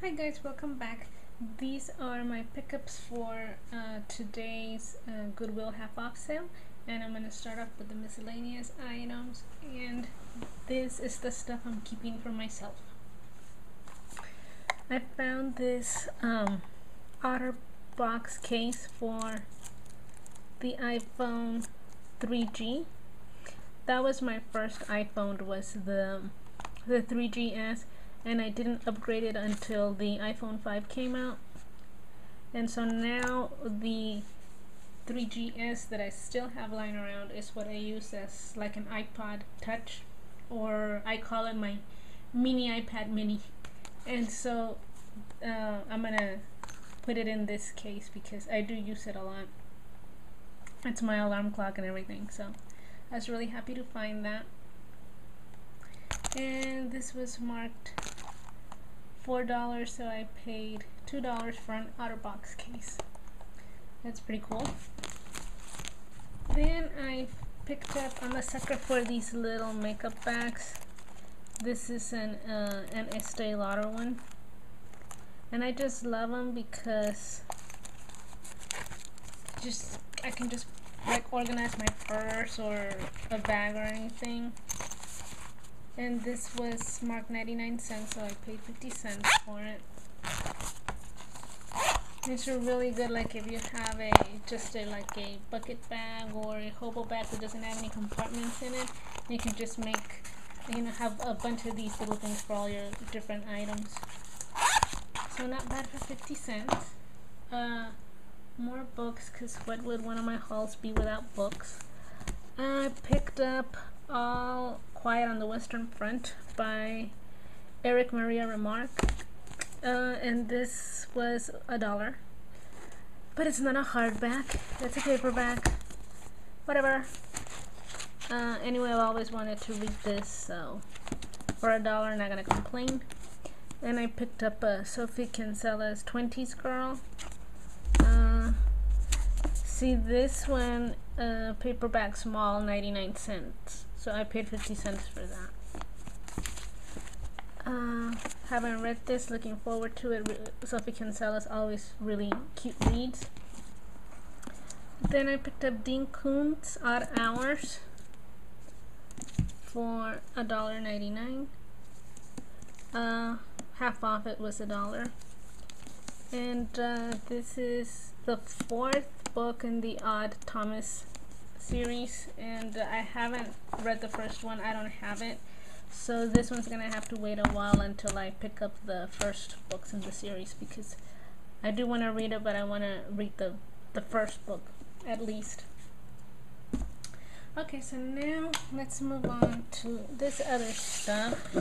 Hi guys, welcome back. These are my pickups for today's Goodwill half off sale, and I'm going to start off with the miscellaneous items, and this is the stuff I'm keeping for myself. I found this OtterBox case for the iPhone 3G. That was my first iPhone, was the 3GS, and I didn't upgrade it until the iPhone 5 came out. And so now the 3GS that I still have lying around is what I use as like an iPod Touch, or I call it my mini iPad mini. And so I'm gonna put it in this case because I do use it a lot. It's my alarm clock and everything, so I was really happy to find that. And this was marked $4, so I paid $2 for an OtterBox case. That's pretty cool. Then I picked up, I'm a sucker for these little makeup bags. This is an Estee Lauder one, and I just love them because I can just like organize my purse or a bag or anything. And this was marked 99 cents, so I paid 50 cents for it. It's really good, like if you have just a bucket bag or a hobo bag that doesn't have any compartments in it, you can just make, have a bunch of these little things for all your different items. So not bad for 50 cents. More books, because what would one of my hauls be without books? I picked up All Quiet on the Western Front by Eric Maria Remarque, and this was $1, but it's not a hardback, it's a paperback, whatever. Anyway, I've always wanted to read this, so for $1, not gonna complain. And I picked up Sophie Kinsella's 20s Girl. See, this one, paperback small, 99 cents. So I paid 50 cents for that. Haven't read this, looking forward to it. Sophie Kinsella's always really cute reads. Then I picked up Dean Koontz Odd Hours for $1.99. Half off it was $1. And this is the 4th book in the Odd Thomas series, and I haven't read the first one. I don't have it, so this one's gonna have to wait a while until I pick up the first books in the series, because I do want to read it, but I want to read the first book at least. Okay, so now let's move on to this other stuff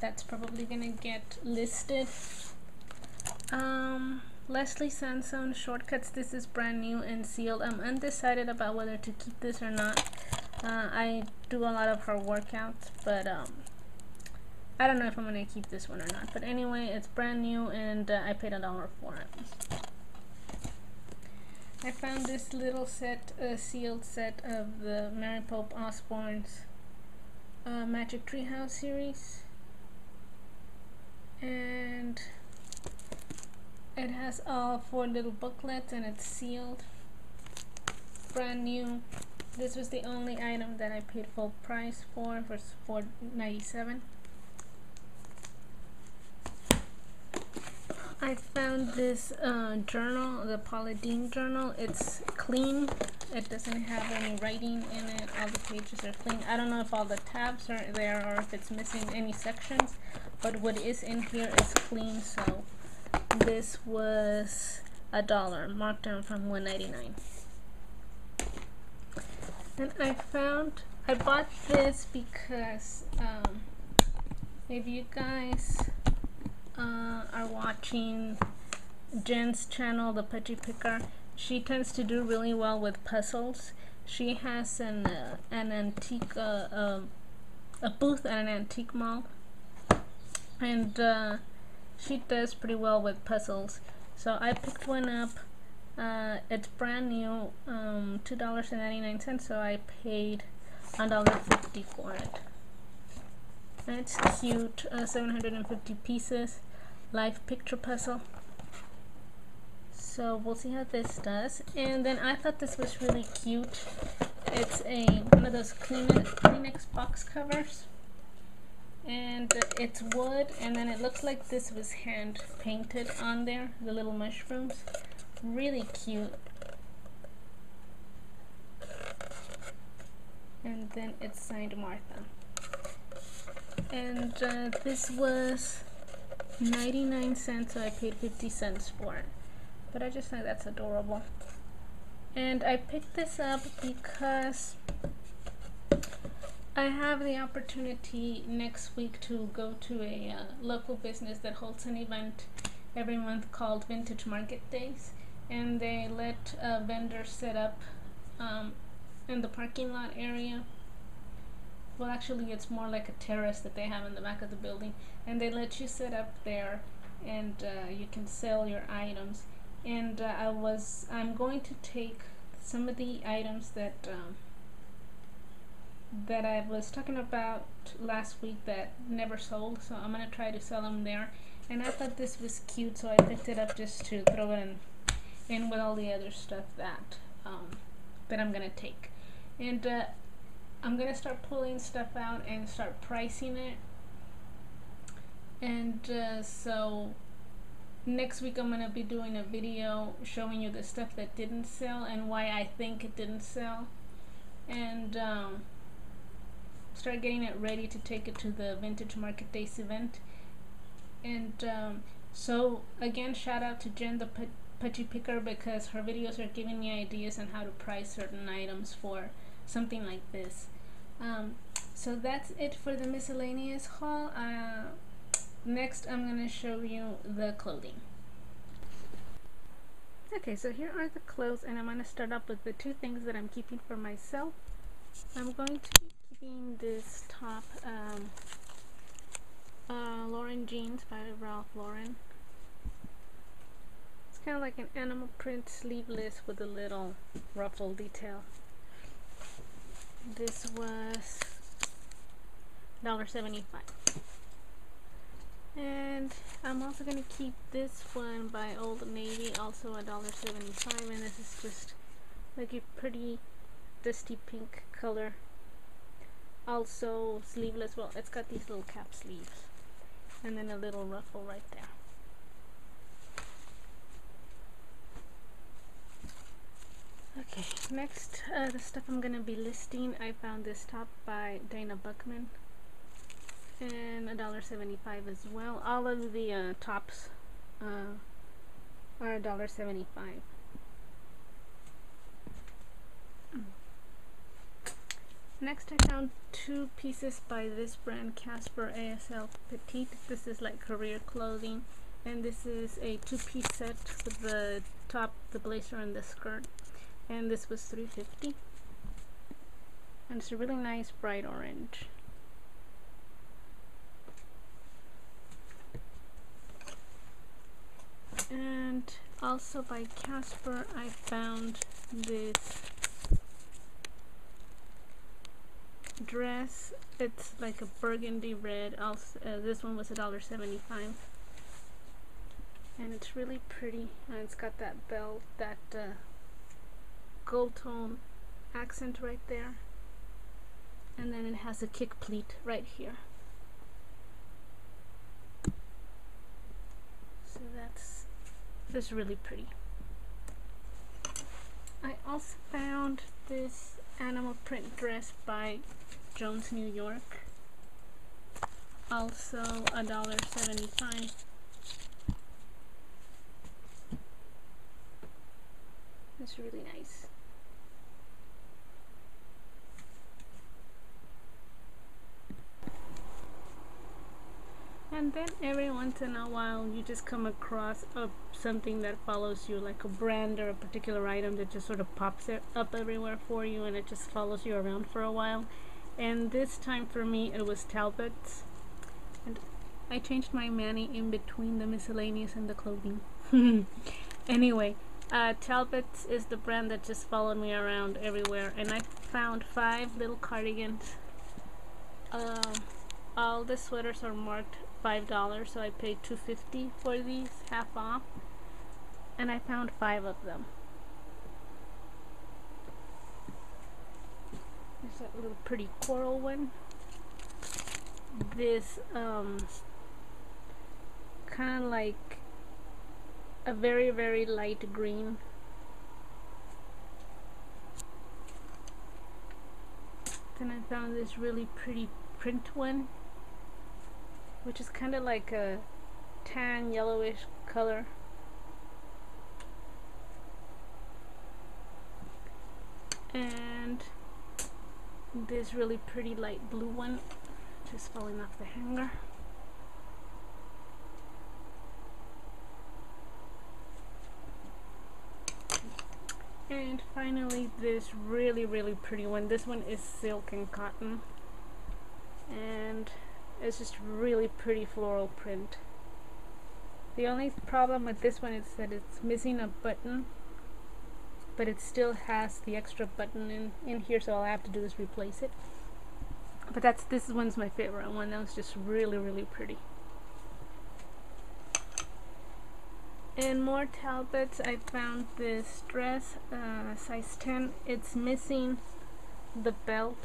that's probably gonna get listed. Leslie Sansone Shortcuts. This is brand new and sealed. I'm undecided about whether to keep this or not. I do a lot of her workouts, but I don't know if I'm gonna keep this one or not. But anyway, it's brand new, and I paid $1 for it. I found this little set, sealed set of the Mary Pope Osborne's Magic Treehouse series, and it has all 4 little booklets, and it's sealed, brand new. This was the only item that I paid full price for $4.97. I found this journal, the Paula Deen journal. It's clean. It doesn't have any writing in it. All the pages are clean. I don't know if all the tabs are there or if it's missing any sections, but what is in here is clean. So this was $1, marked down from $1.99. And I bought this because if you guys are watching Jen's channel, the Pudgy Picker, she tends to do really well with puzzles. She has an antique a booth at an antique mall, and she does pretty well with puzzles. So I picked one up. It's brand new, $2.99, so I paid $1.50 for it. And it's cute, 750 pieces. live picture puzzle. So we'll see how this does. And then I thought this was really cute. It's one of those Kleenex box covers, and it's wood, and then it looks like this was hand painted on there, the little mushrooms. Really cute. And then it's signed Martha. And this was 99 cents, so I paid 50 cents for it. But I just think that's adorable. And I picked this up because I have the opportunity next week to go to a local business that holds an event every month called Vintage Market Days, and they let vendors set up in the parking lot area. Well, actually it's more like a terrace that they have in the back of the building, and they let you set up there, and you can sell your items. And I'm going to take some of the items that I was talking about last week that never sold, so I'm gonna try to sell them there. And I thought this was cute, so I picked it up just to throw it in with all the other stuff that I'm gonna take. And I'm gonna start pulling stuff out and start pricing it. And so next week I'm gonna be doing a video showing you the stuff that didn't sell and why I think it didn't sell, and start getting it ready to take it to the Vintage Market Days event. And so again, shout out to Jen the Pudgy Picker, because her videos are giving me ideas on how to price certain items for something like this. So that's it for the miscellaneous haul. Next I'm going to show you the clothing. Okay, so here are the clothes, and I'm going to start off with the two things that I'm keeping for myself. I'm going to be keeping this top, Lauren jeans by Ralph Lauren. It's kind of like an animal print, sleeveless with a little ruffle detail. This was $1.75. And I'm also going to keep this one by Old Navy, also $1.75, and this is just like a pretty dusty pink color. Also sleeveless. Well, it's got these little cap sleeves and then a little ruffle right there. Okay, next the stuff I'm going to be listing. I found this top by Dana Buckman, and $1.75 as well. All of the tops are $1.75. Next I found two pieces by this brand, Casper ASL Petite. This is like career clothing, and this is a two-piece set with the top, the blazer, and the skirt, and this was $3.50, and it's a really nice bright orange. And also by Casper I found this dress. It's like a burgundy red. Also, this one was $1.75, and it's really pretty, and it's got that belt, that gold tone accent right there, and then it has a kick pleat right here. So that's really pretty. I also found this animal print dress by Jones, New York, also $1.75. It's really nice. And then every once in a while you just come across something that follows you, like a brand or a particular item that just sort of pops it up everywhere for you, and it just follows you around for a while. And this time for me it was Talbot's, and I changed my Manny in between the miscellaneous and the clothing. Anyway, Talbot's is the brand that just followed me around everywhere, and I found 5 little cardigans. All the sweaters are marked $5, so I paid $2.50 for these, half off, and I found 5 of them. There's that little pretty coral one. This kind of like a very, very light green. Then I found this really pretty print one, which is kind of like a tan yellowish color. And this really pretty light blue one, just falling off the hanger. And finally this really, really pretty one. This one is silk and cotton, and it's just really pretty floral print. The only problem with this one is that it's missing a button, but it still has the extra button in here, so all I have to do is replace it. But this one's my favorite one. That was just really, really pretty. And more Talbots. I found this dress, size 10. It's missing the belt,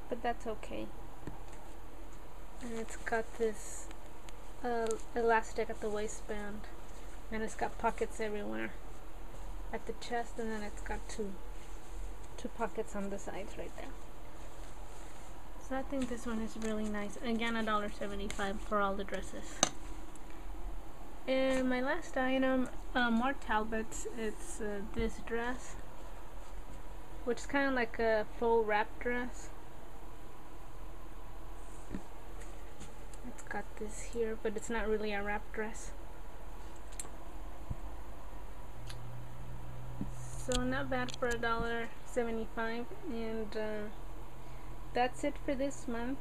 but that's okay. And it's got this elastic at the waistband, and it's got pockets everywhere at the chest, and then it's got two pockets on the sides right there. So I think this one is really nice. Again, $1.75 for all the dresses. And my last item, more Talbots. It's this dress, which is kind of like a full wrap dress. It's got this here, but it's not really a wrap dress. So not bad for $1.75, and that's it for this month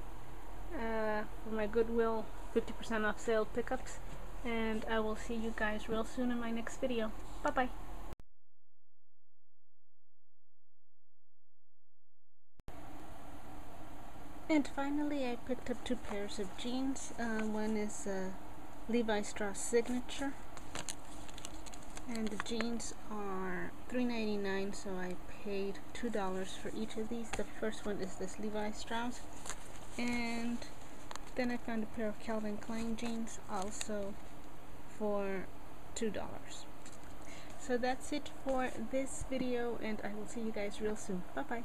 for my Goodwill 50% off sale pickups, and I will see you guys real soon in my next video. Bye bye. And finally, I picked up 2 pairs of jeans. One is Levi Strauss Signature, and the jeans are $3.99, so I paid $2 for each of these. The first one is this Levi Strauss, and then I found a pair of Calvin Klein jeans also for $2. So that's it for this video, and I will see you guys real soon. Bye bye.